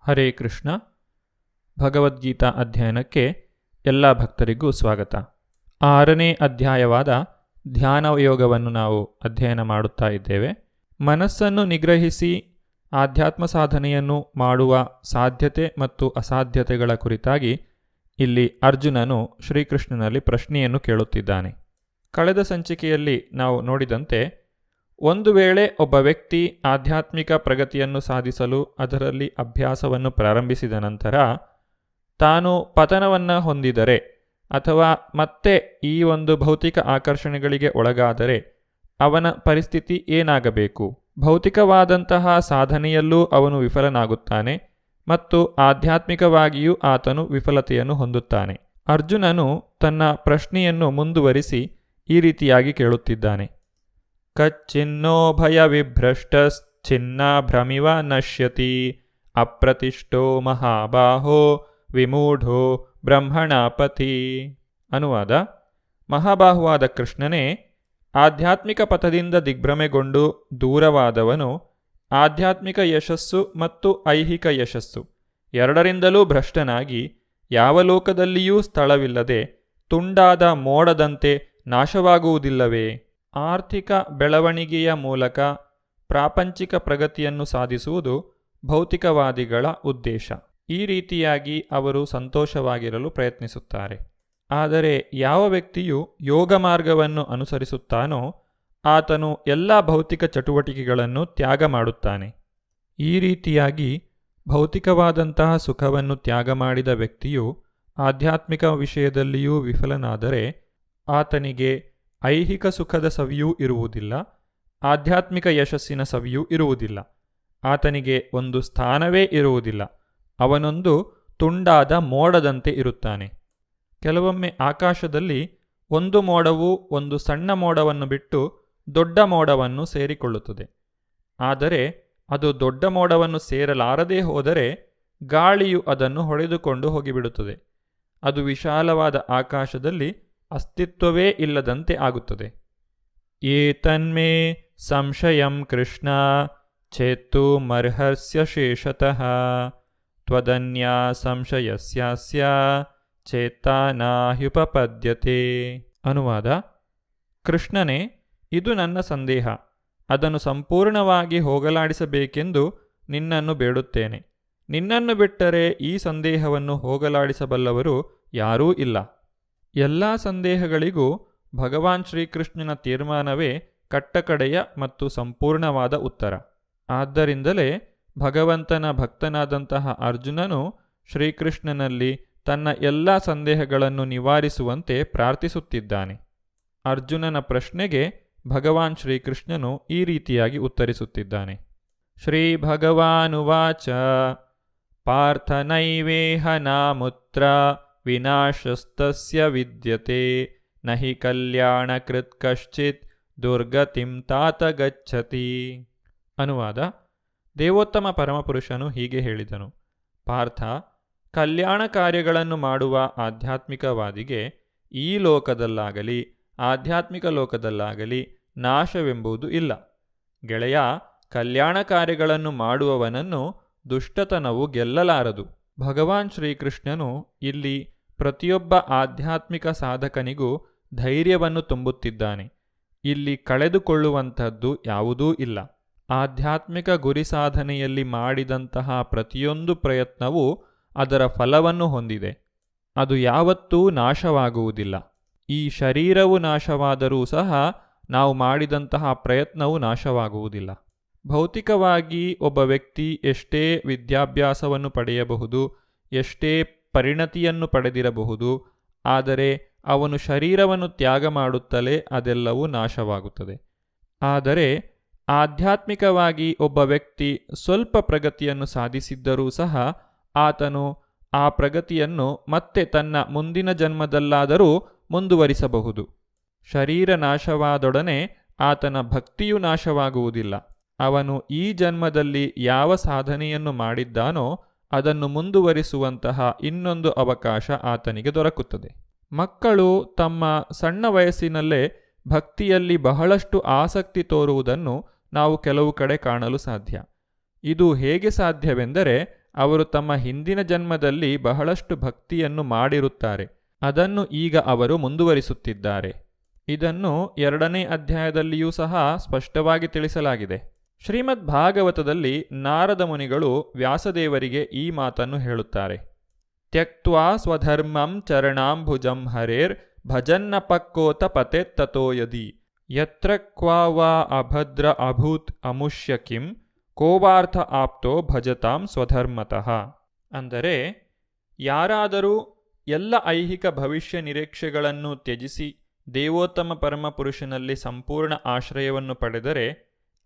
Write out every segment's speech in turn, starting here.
ಹರೇ ಕೃಷ್ಣ. ಭಗವದ್ಗೀತಾ ಅಧ್ಯಯನಕ್ಕೆ ಎಲ್ಲ ಭಕ್ತರಿಗೂ ಸ್ವಾಗತ. 6ನೇ ಅಧ್ಯಾಯವಾದ ಧ್ಯಾನಯೋಗವನ್ನು ನಾವು ಅಧ್ಯಯನ ಮಾಡುತ್ತಾ ಇದ್ದೇವೆ. ಮನಸ್ಸನ್ನು ನಿಗ್ರಹಿಸಿ ಆಧ್ಯಾತ್ಮ ಸಾಧನೆಯನ್ನು ಮಾಡುವ ಸಾಧ್ಯತೆ ಮತ್ತು ಅಸಾಧ್ಯತೆಗಳ ಕುರಿತಾಗಿ ಇಲ್ಲಿ ಅರ್ಜುನನು ಶ್ರೀಕೃಷ್ಣನಲ್ಲಿ ಪ್ರಶ್ನೆಯನ್ನು ಕೇಳುತ್ತಿದ್ದಾನೆ. ಕಳೆದ ಸಂಚಿಕೆಯಲ್ಲಿ ನಾವು ನೋಡಿದಂತೆ, ಒಂದು ವೇಳೆ ಒಬ್ಬ ವ್ಯಕ್ತಿ ಆಧ್ಯಾತ್ಮಿಕ ಪ್ರಗತಿಯನ್ನು ಸಾಧಿಸಲು ಅದರಲ್ಲಿ ಅಭ್ಯಾಸವನ್ನು ಪ್ರಾರಂಭಿಸಿದ ನಂತರ ತಾನು ಪತನವನ್ನು ಹೊಂದಿದರೆ ಅಥವಾ ಮತ್ತೆ ಈ ಒಂದು ಭೌತಿಕ ಆಕರ್ಷಣೆಗಳಿಗೆ ಒಳಗಾದರೆ ಅವನ ಪರಿಸ್ಥಿತಿ ಏನಾಗಬೇಕು? ಭೌತಿಕವಾದಂತಹ ಸಾಧನೆಯಲ್ಲೂ ಅವನು ವಿಫಲನಾಗುತ್ತಾನೆ ಮತ್ತು ಆಧ್ಯಾತ್ಮಿಕವಾಗಿಯೂ ಆತನು ವಿಫಲತೆಯನ್ನು ಹೊಂದುತ್ತಾನೆ. ಅರ್ಜುನನು ತನ್ನ ಪ್ರಶ್ನೆಯನ್ನು ಮುಂದುವರಿಸಿ ಈ ರೀತಿಯಾಗಿ ಕೇಳುತ್ತಿದ್ದಾನೆ. ಕಚ್ಚಿನ್ನೋ ಭಯ ವಿಭ್ರಷ್ಟಶ್ಚಿನ್ನಾಭ್ರಮಿವ ನಶ್ಯತಿ ಅಪ್ರತಿಷ್ಠೋ ಮಹಾಬಾಹೋ ವಿಮೂಢೋ ಬ್ರಹ್ಮಣಾಪತಿ. ಅನುವಾದ: ಮಹಾಬಾಹುವಾದ ಕೃಷ್ಣನೇ, ಆಧ್ಯಾತ್ಮಿಕ ಪಥದಿಂದ ದಿಗ್ಭ್ರಮೆಗೊಂಡು ದೂರವಾದವನು ಆಧ್ಯಾತ್ಮಿಕ ಯಶಸ್ಸು ಮತ್ತು ಐಹಿಕ ಯಶಸ್ಸು ಎರಡರಿಂದಲೂ ಭ್ರಷ್ಟನಾಗಿ ಯಾವ ಲೋಕದಲ್ಲಿಯೂ ಸ್ಥಳವಿಲ್ಲದೆ ತುಂಡಾದ ಮೋಡದಂತೆ ನಾಶವಾಗುವುದಿಲ್ಲವೇ? ಆರ್ಥಿಕ ಬೆಳವಣಿಗೆಯ ಮೂಲಕ ಪ್ರಾಪಂಚಿಕ ಪ್ರಗತಿಯನ್ನು ಸಾಧಿಸುವುದು ಭೌತಿಕವಾದಿಗಳ ಉದ್ದೇಶ. ಈ ರೀತಿಯಾಗಿ ಅವರು ಸಂತೋಷವಾಗಿರಲು ಪ್ರಯತ್ನಿಸುತ್ತಾರೆ. ಆದರೆ ಯಾವ ವ್ಯಕ್ತಿಯು ಯೋಗ ಮಾರ್ಗವನ್ನು ಅನುಸರಿಸುತ್ತಾನೋ ಆತನು ಎಲ್ಲ ಭೌತಿಕ ಚಟುವಟಿಕೆಗಳನ್ನು ತ್ಯಾಗ ಮಾಡುತ್ತಾನೆ. ಈ ರೀತಿಯಾಗಿ ಭೌತಿಕವಾದಂತಹ ಸುಖವನ್ನು ತ್ಯಾಗ ಮಾಡಿದ ವ್ಯಕ್ತಿಯು ಆಧ್ಯಾತ್ಮಿಕ ವಿಷಯದಲ್ಲಿಯೂ ವಿಫಲನಾದರೆ ಆತನಿಗೆ ಐಹಿಕ ಸುಖದ ಸವಿಯೂ ಇರುವುದಿಲ್ಲ, ಆಧ್ಯಾತ್ಮಿಕ ಯಶಸ್ಸಿನ ಸವಿಯೂ ಇರುವುದಿಲ್ಲ. ಆತನಿಗೆ ಒಂದು ಸ್ಥಾನವೇ ಇರುವುದಿಲ್ಲ. ಅವನೊಂದು ತುಂಡಾದ ಮೋಡದಂತೆ ಇರುತ್ತಾನೆ. ಕೆಲವೊಮ್ಮೆ ಆಕಾಶದಲ್ಲಿ ಒಂದು ಮೋಡವು ಒಂದು ಸಣ್ಣ ಮೋಡವನ್ನು ಬಿಟ್ಟು ದೊಡ್ಡ ಮೋಡವನ್ನು ಸೇರಿಕೊಳ್ಳುತ್ತದೆ. ಆದರೆ ಅದು ದೊಡ್ಡ ಮೋಡವನ್ನು ಸೇರಲಾರದೇ ಹೋದರೆ ಗಾಳಿಯು ಅದನ್ನು ಹೊಡೆದುಕೊಂಡು ಹೋಗಿಬಿಡುತ್ತದೆ. ಅದು ವಿಶಾಲವಾದ ಆಕಾಶದಲ್ಲಿ ಅಸ್ತಿತ್ವವೇ ಇಲ್ಲದಂತೆ ಆಗುತ್ತದೆ. ಏತನ್ಮೇ ಸಂಶಯಂ ಕೃಷ್ಣ ಚೇತ್ತು ಮರ್ಹಸ್ಯ ಶೇಷತಃ ತ್ವದನ್ಯಾ ಸಂಶಯಸ್ಯಾಸ್ಯ ಚೇತಾ ನಾಹ್ಯುಪಪದ್ಯತೆ. ಅನುವಾದ: ಕೃಷ್ಣನೇ, ಇದು ನನ್ನ ಸಂದೇಹ. ಅದನ್ನು ಸಂಪೂರ್ಣವಾಗಿ ಹೋಗಲಾಡಿಸಬೇಕೆಂದು ನಿನ್ನನ್ನು ಬೇಡುತ್ತೇನೆ. ನಿನ್ನನ್ನು ಬಿಟ್ಟರೆ ಈ ಸಂದೇಹವನ್ನು ಹೋಗಲಾಡಿಸಬಲ್ಲವರು ಯಾರೂ ಇಲ್ಲ. ಎಲ್ಲ ಸಂದೇಹಗಳಿಗೂ ಭಗವಾನ್ ಶ್ರೀಕೃಷ್ಣನ ತೀರ್ಮಾನವೇ ಕಟ್ಟಕಡೆಯ ಮತ್ತು ಸಂಪೂರ್ಣವಾದ ಉತ್ತರ. ಆದ್ದರಿಂದಲೇ ಭಗವಂತನ ಭಕ್ತನಾದಂತಹ ಅರ್ಜುನನು ಶ್ರೀಕೃಷ್ಣನಲ್ಲಿ ತನ್ನ ಎಲ್ಲ ಸಂದೇಹಗಳನ್ನು ನಿವಾರಿಸುವಂತೆ ಪ್ರಾರ್ಥಿಸುತ್ತಿದ್ದಾನೆ. ಅರ್ಜುನನ ಪ್ರಶ್ನೆಗೆ ಭಗವಾನ್ ಶ್ರೀಕೃಷ್ಣನು ಈ ರೀತಿಯಾಗಿ ಉತ್ತರಿಸುತ್ತಿದ್ದಾನೆ. ಶ್ರೀ ಭಗವಾನುವಾಚ ಪಾರ್ಥ ನೈವೇಹ ನಾಮುತ್ರ ವಿನಾಶಸ್ತಸ್ಯ ವಿದ್ಯತೆ ನಹಿ ಕಲ್ಯಾಣಕೃತ್ ಕಶ್ಚಿತ್ ದುರ್ಗತಿಂ ತಾತ ಗಚ್ಚತಿ. ಅನುವಾದ: ದೇವೋತ್ತಮ ಪರಮಪುರುಷನು ಹೀಗೆ ಹೇಳಿದನು. ಪಾರ್ಥ, ಕಲ್ಯಾಣ ಕಾರ್ಯಗಳನ್ನು ಮಾಡುವ ಆಧ್ಯಾತ್ಮಿಕವಾದಿಗೆ ಈ ಲೋಕದಲ್ಲಾಗಲಿ ಆಧ್ಯಾತ್ಮಿಕ ಲೋಕದಲ್ಲಾಗಲಿ ನಾಶವೆಂಬುದು ಇಲ್ಲ. ಗೆಳೆಯ, ಕಲ್ಯಾಣ ಕಾರ್ಯಗಳನ್ನು ಮಾಡುವವನನ್ನು ದುಷ್ಟತನವು ಗೆಲ್ಲಲಾರದು. ಭಗವಾನ್ ಶ್ರೀಕೃಷ್ಣನು ಇಲ್ಲಿ ಪ್ರತಿಯೊಬ್ಬ ಆಧ್ಯಾತ್ಮಿಕ ಸಾಧಕನಿಗೂ ಧೈರ್ಯವನ್ನು ತುಂಬುತ್ತಿದ್ದಾನೆ. ಇಲ್ಲಿ ಕಳೆದುಕೊಳ್ಳುವಂಥದ್ದು ಯಾವುದೂ ಇಲ್ಲ. ಆಧ್ಯಾತ್ಮಿಕ ಗುರಿ ಸಾಧನೆಯಲ್ಲಿ ಮಾಡಿದಂತಹ ಪ್ರತಿಯೊಂದು ಪ್ರಯತ್ನವೂ ಅದರ ಫಲವನ್ನು ಹೊಂದಿದೆ. ಅದು ಯಾವತ್ತೂ ನಾಶವಾಗುವುದಿಲ್ಲ. ಈ ಶರೀರವು ನಾಶವಾದರೂ ಸಹ ನಾವು ಮಾಡಿದಂತಹ ಪ್ರಯತ್ನವು ನಾಶವಾಗುವುದಿಲ್ಲ. ಭೌತಿಕವಾಗಿ ಒಬ್ಬ ವ್ಯಕ್ತಿ ಎಷ್ಟೇ ವಿದ್ಯಾಭ್ಯಾಸವನ್ನು ಪಡೆಯಬಹುದು, ಎಷ್ಟೇ ಪರಿಣತಿಯನ್ನು ಪಡೆದಿರಬಹುದು, ಆದರೆ ಅವನು ಶರೀರವನ್ನು ತ್ಯಾಗ ಮಾಡುತ್ತಲೇ ಅದೆಲ್ಲವೂ ನಾಶವಾಗುತ್ತದೆ. ಆದರೆ ಆಧ್ಯಾತ್ಮಿಕವಾಗಿ ಒಬ್ಬ ವ್ಯಕ್ತಿ ಸ್ವಲ್ಪ ಪ್ರಗತಿಯನ್ನು ಸಾಧಿಸಿದ್ದರೂ ಸಹ ಆತನು ಆ ಪ್ರಗತಿಯನ್ನು ಮತ್ತೆ ತನ್ನ ಮುಂದಿನ ಜನ್ಮದಲ್ಲಾದರೂ ಮುಂದುವರಿಸಬಹುದು. ಶರೀರ ನಾಶವಾದೊಡನೆ ಆತನ ಭಕ್ತಿಯು ನಾಶವಾಗುವುದಿಲ್ಲ. ಅವನು ಈ ಜನ್ಮದಲ್ಲಿ ಯಾವ ಸಾಧನೆಯನ್ನು ಮಾಡಿದ್ದಾನೋ ಅದನ್ನು ಮುಂದುವರಿಸುವಂತಹ ಇನ್ನೊಂದು ಅವಕಾಶ ಆತನಿಗೆ ದೊರಕುತ್ತದೆ. ಮಕ್ಕಳು ತಮ್ಮ ಸಣ್ಣ ವಯಸ್ಸಿನಲ್ಲೇ ಭಕ್ತಿಯಲ್ಲಿ ಬಹಳಷ್ಟು ಆಸಕ್ತಿ ತೋರುವುದನ್ನು ನಾವು ಕೆಲವು ಕಡೆ ಕಾಣಲು ಸಾಧ್ಯ. ಇದು ಹೇಗೆ ಸಾಧ್ಯವೆಂದರೆ ಅವರು ತಮ್ಮ ಹಿಂದಿನ ಜನ್ಮದಲ್ಲಿ ಬಹಳಷ್ಟು ಭಕ್ತಿಯನ್ನು ಮಾಡಿರುತ್ತಾರೆ. ಅದನ್ನು ಈಗ ಅವರು ಮುಂದುವರಿಸುತ್ತಿದ್ದಾರೆ. ಇದನ್ನು 2ನೇ ಅಧ್ಯಾಯದಲ್ಲಿಯೂ ಸಹ ಸ್ಪಷ್ಟವಾಗಿ ತಿಳಿಸಲಾಗಿದೆ. ಶ್ರೀಮದ್ ಭಾಗವತದಲ್ಲಿ ನಾರದ ಮುನಿಗಳು ವ್ಯಾಸದೇವರಿಗೆ ಈ ಮಾತನ್ನು ಹೇಳುತ್ತಾರೆ. ತ್ಯಕ್ತ್ವಾ ಸ್ವಧರ್ಮಂ ಚರಣಾಂಬುಜಂ ಹರೇರ್ ಭಜನ್ನ ಪಕ್ಕೋತ ಪತೆತ್ತತೋ ಯದಿ ಯತ್ರ ಕ್ವಾವಾ ಅಭದ್ರ ಅಭೂತ್ ಅಮುಷ್ಯ ಕಿಂ ಕೋವಾರ್ಥ ಆಪ್ತೋ ಭಜತಾಂ ಸ್ವಧರ್ಮತಃ. ಅಂದರೆ ಯಾರಾದರೂ ಎಲ್ಲ ಐಹಿಕ ಭವಿಷ್ಯ ನಿರೀಕ್ಷೆಗಳನ್ನು ತ್ಯಜಿಸಿ ದೇವೋತ್ತಮ ಪರಮಪುರುಷನಲ್ಲಿ ಸಂಪೂರ್ಣ ಆಶ್ರಯವನ್ನು ಪಡೆದರೆ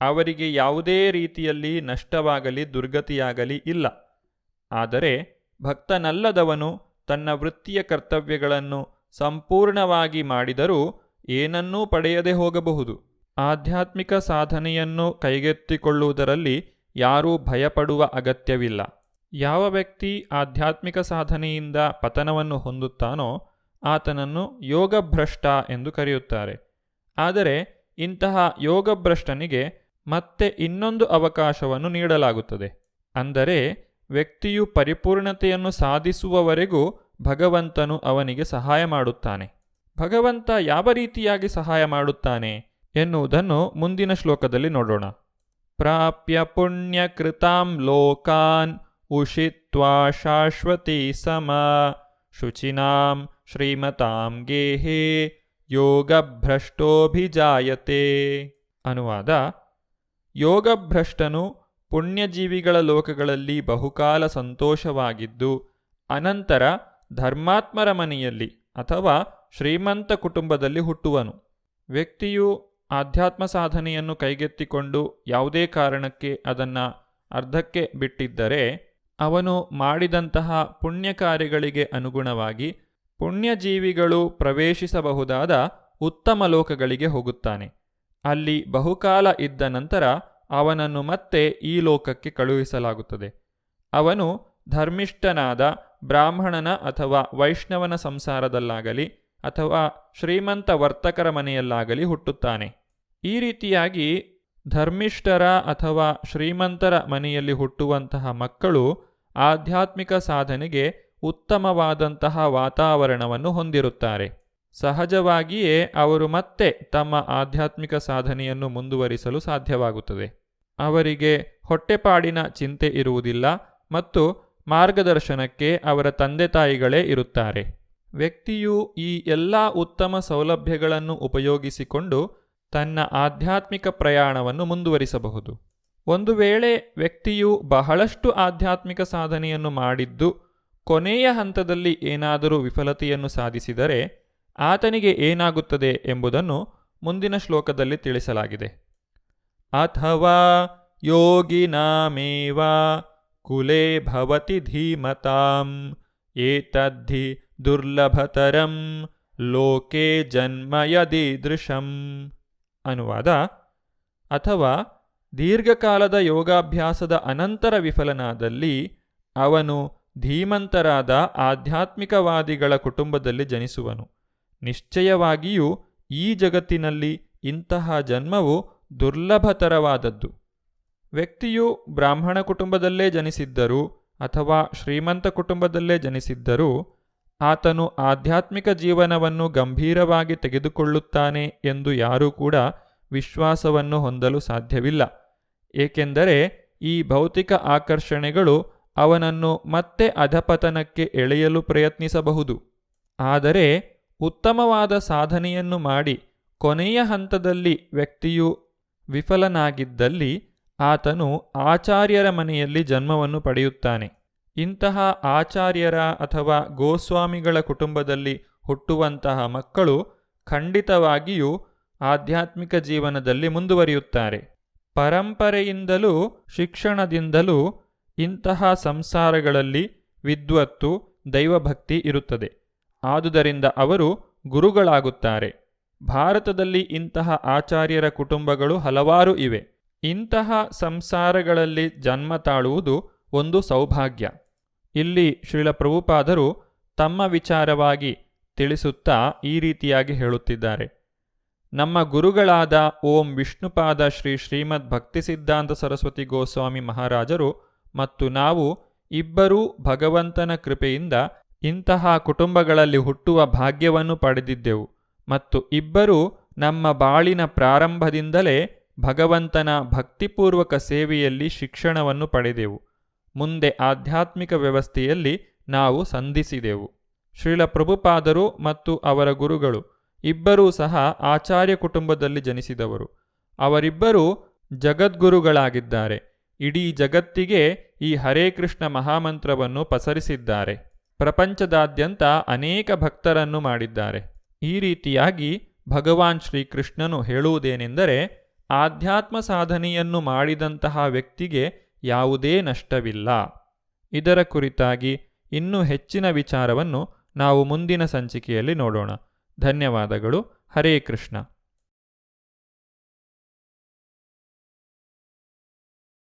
ಅವರಿಗೆ ಯಾವುದೇ ರೀತಿಯಲ್ಲಿ ನಷ್ಟವಾಗಲಿ ದುರ್ಗತಿಯಾಗಲಿ ಇಲ್ಲ. ಆದರೆ ಭಕ್ತನಲ್ಲದವನು ತನ್ನ ವೃತ್ತಿಯ ಕರ್ತವ್ಯಗಳನ್ನು ಸಂಪೂರ್ಣವಾಗಿ ಮಾಡಿದರೂ ಏನನ್ನೂ ಪಡೆಯದೆ ಹೋಗಬಹುದು. ಆಧ್ಯಾತ್ಮಿಕ ಸಾಧನೆಯನ್ನು ಕೈಗೆತ್ತಿಕೊಳ್ಳುವುದರಲ್ಲಿ ಯಾರೂ ಭಯಪಡುವ ಅಗತ್ಯವಿಲ್ಲ. ಯಾವ ವ್ಯಕ್ತಿ ಆಧ್ಯಾತ್ಮಿಕ ಸಾಧನೆಯಿಂದ ಪತನವನ್ನು ಹೊಂದುತ್ತಾನೋ ಆತನನ್ನು ಯೋಗಭ್ರಷ್ಟ ಎಂದು ಕರೆಯುತ್ತಾರೆ. ಆದರೆ ಇಂತಹ ಯೋಗಭ್ರಷ್ಟನಿಗೆ ಮತ್ತೆ ಇನ್ನೊಂದು ಅವಕಾಶವನ್ನು ನೀಡಲಾಗುತ್ತದೆ. ಅಂದರೆ ವ್ಯಕ್ತಿಯು ಪರಿಪೂರ್ಣತೆಯನ್ನು ಸಾಧಿಸುವವರೆಗೂ ಭಗವಂತನು ಅವನಿಗೆ ಸಹಾಯ ಮಾಡುತ್ತಾನೆ. ಭಗವಂತ ಯಾವ ರೀತಿಯಾಗಿ ಸಹಾಯ ಮಾಡುತ್ತಾನೆ ಎನ್ನುವುದನ್ನು ಮುಂದಿನ ಶ್ಲೋಕದಲ್ಲಿ ನೋಡೋಣ. ಪ್ರಾಪ್ಯ ಪುಣ್ಯಕೃತಾಂ ಲೋಕಾನ್ ಉಷಿತ್ವಾ ಶಾಶ್ವತಿ ಸಮ ಶುಚಿನಾಂ ಶ್ರೀಮತಾಂ ಗೇಹೇ ಯೋಗಭ್ರಷ್ಟೋಭಿಜಾಯತೆ. ಅನುವಾದ: ಯೋಗಭ್ರಷ್ಟನು ಪುಣ್ಯಜೀವಿಗಳ ಲೋಕಗಳಲ್ಲಿ ಬಹುಕಾಲ ಸಂತೋಷವಾಗಿದ್ದು ಅನಂತರ ಧರ್ಮಾತ್ಮರ ಮನೆಯಲ್ಲಿ ಅಥವಾ ಶ್ರೀಮಂತ ಕುಟುಂಬದಲ್ಲಿ ಹುಟ್ಟುವನು. ವ್ಯಕ್ತಿಯು ಆಧ್ಯಾತ್ಮ ಸಾಧನೆಯನ್ನು ಕೈಗೆತ್ತಿಕೊಂಡು ಯಾವುದೇ ಕಾರಣಕ್ಕೆ ಅದನ್ನು ಅರ್ಧಕ್ಕೆ ಬಿಟ್ಟಿದ್ದರೆ ಅವನು ಮಾಡಿದಂತಹ ಪುಣ್ಯ ಕಾರ್ಯಗಳಿಗೆ ಅನುಗುಣವಾಗಿ ಪುಣ್ಯಜೀವಿಗಳು ಪ್ರವೇಶಿಸಬಹುದಾದ ಉತ್ತಮ ಲೋಕಗಳಿಗೆ ಹೋಗುತ್ತಾನೆ. ಅಲ್ಲಿ ಬಹುಕಾಲ ಇದ್ದ ನಂತರ ಅವನನ್ನು ಮತ್ತೆ ಈ ಲೋಕಕ್ಕೆ ಕಳುಹಿಸಲಾಗುತ್ತದೆ. ಅವನು ಧರ್ಮಿಷ್ಠನಾದ ಬ್ರಾಹ್ಮಣನ ಅಥವಾ ವೈಷ್ಣವನ ಸಂಸಾರದಲ್ಲಾಗಲಿ ಅಥವಾ ಶ್ರೀಮಂತ ವರ್ತಕರ ಮನೆಯಲ್ಲಾಗಲಿ ಹುಟ್ಟುತ್ತಾನೆ. ಈ ರೀತಿಯಾಗಿ ಧರ್ಮಿಷ್ಠರ ಅಥವಾ ಶ್ರೀಮಂತರ ಮನೆಯಲ್ಲಿ ಹುಟ್ಟುವಂತಹ ಮಕ್ಕಳು ಆಧ್ಯಾತ್ಮಿಕ ಸಾಧನೆಗೆ ಉತ್ತಮವಾದಂತಹ ವಾತಾವರಣವನ್ನು ಹೊಂದಿರುತ್ತಾರೆ. ಸಹಜವಾಗಿಯೇ ಅವರು ಮತ್ತೆ ತಮ್ಮ ಆಧ್ಯಾತ್ಮಿಕ ಸಾಧನೆಯನ್ನು ಮುಂದುವರಿಸಲು ಸಾಧ್ಯವಾಗುತ್ತದೆ. ಅವರಿಗೆ ಹೊಟ್ಟೆಪಾಡಿನ ಚಿಂತೆ ಇರುವುದಿಲ್ಲ ಮತ್ತು ಮಾರ್ಗದರ್ಶನಕ್ಕೆ ಅವರ ತಂದೆ ತಾಯಿಗಳೇ ಇರುತ್ತಾರೆ. ವ್ಯಕ್ತಿಯು ಈ ಎಲ್ಲ ಉತ್ತಮ ಸೌಲಭ್ಯಗಳನ್ನು ಉಪಯೋಗಿಸಿಕೊಂಡು ತನ್ನ ಆಧ್ಯಾತ್ಮಿಕ ಪ್ರಯಾಣವನ್ನು ಮುಂದುವರಿಸಬಹುದು. ಒಂದು ವೇಳೆ ವ್ಯಕ್ತಿಯು ಬಹಳಷ್ಟು ಆಧ್ಯಾತ್ಮಿಕ ಸಾಧನೆಯನ್ನು ಮಾಡಿದ್ದು ಕೊನೆಯ ಹಂತದಲ್ಲಿ ಏನಾದರೂ ವಿಫಲತೆಯನ್ನು ಸಾಧಿಸಿದರೆ ಆತನಿಗೆ ಏನಾಗುತ್ತದೆ ಎಂಬುದನ್ನು ಮುಂದಿನ ಶ್ಲೋಕದಲ್ಲಿ ತಿಳಿಸಲಾಗಿದೆ. ಅಥವಾ ಯೋಗಿನಾಮೇವ ಕುಲೇ ಭವತಿ ಧೀಮತಾಂ ಏತದ್ಧಿ ದುರ್ಲಭತರಂ ಲೋಕೆ ಜನ್ಮ ಯದೀದೃಶಂ. ಅನುವಾದ: ಅಥವಾ ದೀರ್ಘಕಾಲದ ಯೋಗಾಭ್ಯಾಸದ ಅನಂತರ ವಿಫಲನಾದಲ್ಲಿ ಅವನು ಧೀಮಂತರಾದ ಆಧ್ಯಾತ್ಮಿಕವಾದಿಗಳ ಕುಟುಂಬದಲ್ಲಿ ಜನಿಸುವನು. ನಿಶ್ಚಯವಾಗಿಯೂ ಈ ಜಗತ್ತಿನಲ್ಲಿ ಇಂತಹ ಜನ್ಮವು ದುರ್ಲಭತರವಾದದ್ದು. ವ್ಯಕ್ತಿಯು ಬ್ರಾಹ್ಮಣ ಕುಟುಂಬದಲ್ಲೇ ಜನಿಸಿದ್ದರೂ ಅಥವಾ ಶ್ರೀಮಂತ ಕುಟುಂಬದಲ್ಲೇ ಜನಿಸಿದ್ದರೂ ಆತನು ಆಧ್ಯಾತ್ಮಿಕ ಜೀವನವನ್ನು ಗಂಭೀರವಾಗಿ ತೆಗೆದುಕೊಳ್ಳುತ್ತಾನೆ ಎಂದು ಯಾರೂ ಕೂಡ ವಿಶ್ವಾಸವನ್ನು ಹೊಂದಲು ಸಾಧ್ಯವಿಲ್ಲ. ಏಕೆಂದರೆ ಈ ಭೌತಿಕ ಆಕರ್ಷಣೆಗಳು ಅವನನ್ನು ಮತ್ತೆ ಅಧಪತನಕ್ಕೆ ಎಳೆಯಲು ಪ್ರಯತ್ನಿಸಬಹುದು. ಆದರೆ ಉತ್ತಮವಾದ ಸಾಧನೆಯನ್ನು ಮಾಡಿ ಕೊನೆಯ ಹಂತದಲ್ಲಿ ವ್ಯಕ್ತಿಯು ವಿಫಲನಾಗಿದ್ದಲ್ಲಿ ಆತನು ಆಚಾರ್ಯರ ಮನೆಯಲ್ಲಿ ಜನ್ಮವನ್ನು ಪಡೆಯುತ್ತಾನೆ. ಇಂತಹ ಆಚಾರ್ಯರ ಅಥವಾ ಗೋಸ್ವಾಮಿಗಳ ಕುಟುಂಬದಲ್ಲಿ ಹುಟ್ಟುವಂತಹ ಮಕ್ಕಳು ಖಂಡಿತವಾಗಿಯೂ ಆಧ್ಯಾತ್ಮಿಕ ಜೀವನದಲ್ಲಿ ಮುಂದುವರಿಯುತ್ತಾರೆ. ಪರಂಪರೆಯಿಂದಲೂ ಶಿಕ್ಷಣದಿಂದಲೂ ಇಂತಹ ಸಂಸಾರಗಳಲ್ಲಿ ವಿದ್ವತ್ತು, ದೈವಭಕ್ತಿ ಇರುತ್ತದೆ. ಆದುದರಿಂದ ಅವರು ಗುರುಗಳಾಗುತ್ತಾರೆ. ಭಾರತದಲ್ಲಿ ಇಂತಹ ಆಚಾರ್ಯರ ಕುಟುಂಬಗಳು ಹಲವಾರು ಇವೆ. ಇಂತಹ ಸಂಸಾರಗಳಲ್ಲಿ ಜನ್ಮ ತಾಳುವುದು ಒಂದು ಸೌಭಾಗ್ಯ. ಇಲ್ಲಿ ಶ್ರೀಲ ಪ್ರಭುಪಾದರು ತಮ್ಮ ವಿಚಾರವಾಗಿ ತಿಳಿಸುತ್ತಾ ಈ ರೀತಿಯಾಗಿ ಹೇಳುತ್ತಿದ್ದಾರೆ. ನಮ್ಮ ಗುರುಗಳಾದ ಓಂ ವಿಷ್ಣುಪಾದ ಶ್ರೀ ಶ್ರೀಮದ್ ಭಕ್ತಿಸಿದ್ಧಾಂತ ಸರಸ್ವತಿ ಗೋಸ್ವಾಮಿ ಮಹಾರಾಜರು ಮತ್ತು ನಾವು ಇಬ್ಬರೂ ಭಗವಂತನ ಕೃಪೆಯಿಂದ ಇಂತಹ ಕುಟುಂಬಗಳಲ್ಲಿ ಹುಟ್ಟುವ ಭಾಗ್ಯವನ್ನು ಪಡೆದಿದ್ದೆವು ಮತ್ತು ಇಬ್ಬರೂ ನಮ್ಮ ಬಾಳಿನ ಪ್ರಾರಂಭದಿಂದಲೇ ಭಗವಂತನ ಭಕ್ತಿಪೂರ್ವಕ ಸೇವೆಯಲ್ಲಿ ಶಿಕ್ಷಣವನ್ನು ಪಡೆದೆವು. ಮುಂದೆ ಆಧ್ಯಾತ್ಮಿಕ ವ್ಯವಸ್ಥೆಯಲ್ಲಿ ನಾವು ಸಂಧಿಸಿದೆವು. ಶ್ರೀಲ ಪ್ರಭುಪಾದರು ಮತ್ತು ಅವರ ಗುರುಗಳು ಇಬ್ಬರೂ ಸಹ ಆಚಾರ್ಯ ಕುಟುಂಬದಲ್ಲಿ ಜನಿಸಿದವರು. ಅವರಿಬ್ಬರೂ ಜಗದ್ಗುರುಗಳಾಗಿದ್ದಾರೆ. ಇಡೀ ಜಗತ್ತಿಗೆ ಈ ಹರೇ ಕೃಷ್ಣ ಮಹಾಮಂತ್ರವನ್ನು ಪಸರಿಸಿದ್ದಾರೆ. ಪ್ರಪಂಚದಾದ್ಯಂತ ಅನೇಕ ಭಕ್ತರನ್ನು ಮಾಡಿದ್ದಾರೆ. ಈ ರೀತಿಯಾಗಿ ಭಗವಾನ್ ಶ್ರೀಕೃಷ್ಣನು ಹೇಳುವುದೇನೆಂದರೆ, ಆಧ್ಯಾತ್ಮ ಸಾಧನೆಯನ್ನು ಮಾಡಿದಂತಹ ವ್ಯಕ್ತಿಗೆ ಯಾವುದೇ ನಷ್ಟವಿಲ್ಲ. ಇದರ ಕುರಿತಾಗಿ ಇನ್ನೂ ಹೆಚ್ಚಿನ ವಿಚಾರವನ್ನು ನಾವು ಮುಂದಿನ ಸಂಚಿಕೆಯಲ್ಲಿ ನೋಡೋಣ. ಧನ್ಯವಾದಗಳು. ಹರೇ ಕೃಷ್ಣ.